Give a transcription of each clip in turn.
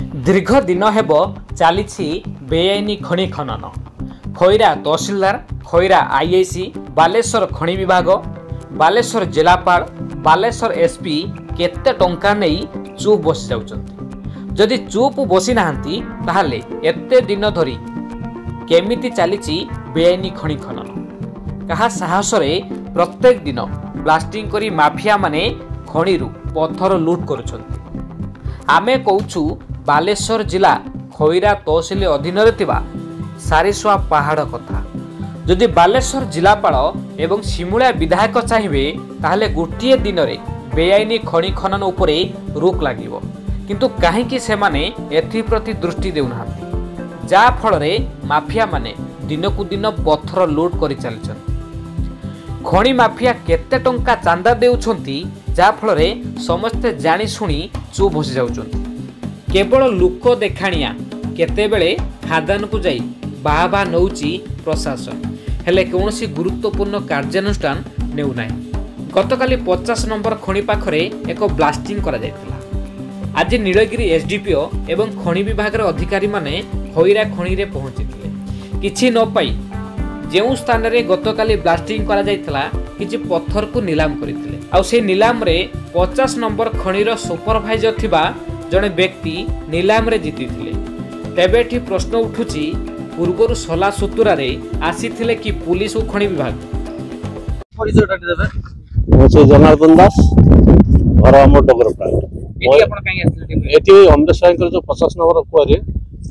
दीर्घ दिन हेब चली बेआईन खनि खनन खैरा तहसिलदार खैरा आईआईसी बालेश्वर खनि विभाग बालेश्वर जिलापाल बालेश्वर एसपी केते टंका नहीं चुप बसी जाउछन्ति। जदि चुप बसी नाहंती ताहाले एते दिन धरी केमिति चली बेआईन खनि खनन कहा साहस रे प्रत्येक दिन ब्लास्टिंग करी माफिया माने खणिरु पत्थर लुट करुछन्ति। आमे कहूछु बालेश्वर जिला खैरा तहसिल अधीन सारिसुआ पहाड़ कथा। जदि बालेश्वर जिलापाल एवं सिमुलिया विधायक चाहिए ताहले गोटे दिन में बेआईन खनि खनन उपरे रोक लागिवो, किंतु काहेकि सेमाने एथिप्रति दृष्टि देउनाहांती, जा फल माफिया माने दिनकु दिन पत्थर लुट करि चलिछन्ति। खनि माफिया केते टंका चांदा देउछन्ति जा फल समस्ते जानी सुनी चुप बसी जाउछन्ति। केवल लुक देखाणिया केतेबेले खादान को जाई बाबा नौची प्रशासन हेले कौनसी गुरुत्वपूर्ण कार्यानुष्ठान नेउ नाही। गतकाली 50 नंबर खनि पाखरे एक ब्लास्टिंग करा जायतिला। आज नीलगिरी एसडीपीओ एवं खनि विभाग अधिकारी माने खैरा खनि रे पहुंचीथिले। किछि न पाई जेउ स्थान रे गतकाली ब्लास्टिंग करा जायतिला किछि पत्थर को नीलाम करिथिले। आ से नीलाम रे 50 नंबर खनिर सुपरवाइजर थिबा जड़े व्यक्ति नीलाम रे जीतिथिले। तेबेठी प्रश्न उठुची पूर्वर सला सुतुरा रे आसीथिले कि पुलिस और खनि विभाग। परिचयटा देबे मोसे जनार्दन दास घर अमर डगर प्लांट एटी आपण काई आसीले एटी अमरेश भाईकर जो 50 नंबर कोरे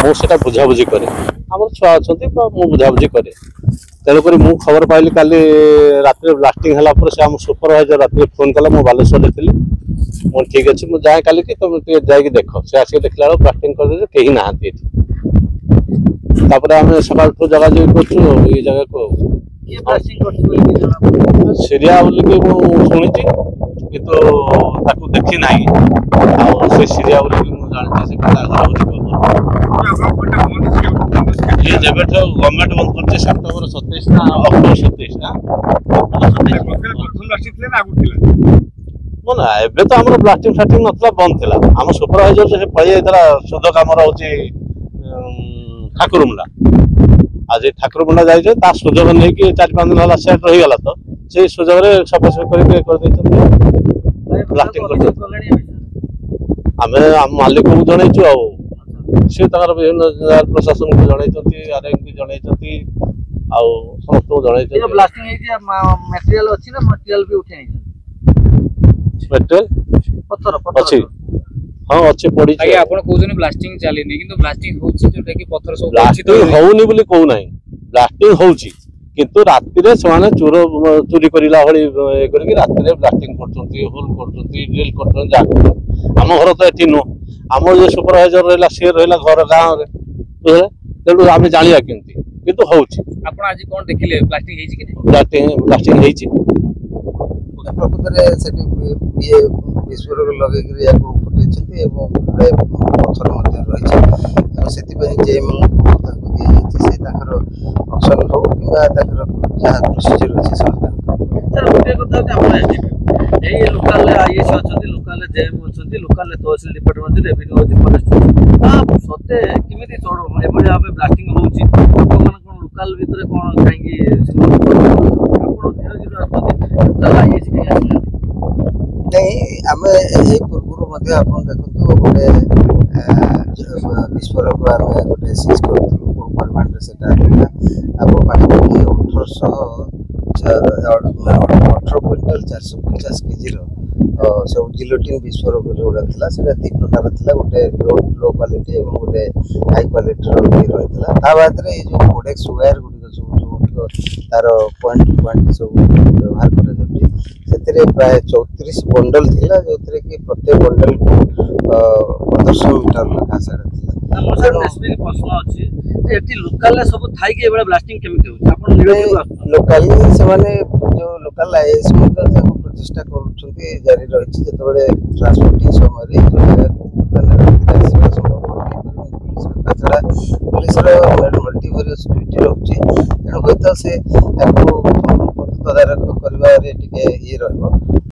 मो सेटा बुझा बुझी करे हमर छुआ अछंती मो बुझा बुझी करे। तेल करी मु खबर पाइली काली रात रे ब्लास्टिंग हला पर से हम सुपरवाइजर रात रे फोन कला मो बालेश्वर रे थिली। मो ठीक अछि मु जाय काली कि तुम ते जाय कि देखो से आसी देखला ब्लास्टिंग कर दे केही नाहंती। तापर हम सकाल तो जगह जे करछु ए जगह को ये ब्लास्टिंग करछु बोली सीरिया बोली कि मु सुनिछि किंतु ताकू देखि नाही आ से सीरिया बोली कि मु जानछि से पता घर ये जब गवर्नमेंट बंद करছে सेप्टेम्बर 27 ना अक्टोबर 27 ना ना एबे तो हमर ब्लास्टिंग फास्टिंग नतला बंद थिला। हम सुपरवाइजर से पळी आइतला शुद्ध कामर होची ठाकुरमुंडा। आज ठाकुरमुंडा जाय जे ता सुजोग नै कि 4-5 दिन हला सेट रही गला तो से सुजोग रे सफाई करके कर दैछन ब्लास्टिंग कर। हम मालिक को जणैछु आ से तकर विभिन्न प्रशासन को जणैछथि आरएम को जणैछथि आ समस्त को जणैछथि। ये ब्लास्टिंग है जे मटेरियल अछि ना मटेरियल भी उठै नै मटेरियल पत्थर अछि। हां अछि पड़ी छै। आगे आपण कहउजने ब्लास्टिंग चालिनी किंतु ब्लास्टिंग होछि जोटा कि पत्थर सब ब्लास्टिंग होउनी बोली कहू नाही। ब्लास्टिंग होउछि किंतु राति रे समाने चोरी करिला होली ए करके राति रे ब्लास्टिंग करचंती होल करचंती ड्रिल करचंती जा। हम घर तो एठी नो हमर जे सुपरवाइजर रहला से रहला घर गांव रे बुझले तेडू आमे जानिया केंती किंतु होउछि। आपण आज कोन देखिले ब्लास्टिंग हेछि कि ब्लास्टिंग हेछि प्रकृत रे सेठी ये विस्फोरक लगे कि या को फुटे छथि एवं पत्थर मध्ये रहि छै सेति पय जे मन ताको दिया छै से ताकर ऑप्शन हो किबा ताकर जहा प्रोसीजर अछि सरकार सर गोटे कथा कि आपण एई लोकल आईएस अछथि लोकल जेएम अछथि लोकल तहसील डिपार्टमेंट रेवेन्यू अछि फॉरेस्ट आ सते किमिति चोड़ एबडी आबे ब्लास्टिंग होउछि आपण कोन लोकल भितरे कोन काहेकि आपण धीरे धीरे अछथि आईएस के आछि नहीं आमे ए पूर्व मध्ये आपण देखंतु गोटे विस्फोरक आमे गोटे सीज करथु गवर्नमेंट रे सेटा आपण पाखि 18 क्विंटल 450 केजी रो सब जिलोटिन विस्फोरक जोड़ा थिला सेटा दी प्रकार थिला गोटे लो क्वालिटी एवं गोटे हाई क्वालिटी रो भी रहथिला। ता बाद रे जो कोडेक्स वायर गुडी जो तार पॉइंट सब व्यवहार करा जाउची सेतिरे प्राय 34 बंडल थिला जोतरे कि प्रत्येक बंडल को 1500 मीटर लखा सारा थिला। हमर सर स्पेसिफिक प्रश्न अछि एटी लोकल सब थाई के एबडा ब्लास्टिंग केमिति होछि आपण नीलगिरी लोकल से माने जो लोकल आईएस मध्ये ताको प्रतिष्ठा करूछन्ती जारी रहिछि जेतबेले ट्रांसपोर्टिंग समय रे जो जगह पुलिस मल्टीवेरियस ड्यूटी रहुछि तेणु होता से तदारख करबारे टिके ये रहबो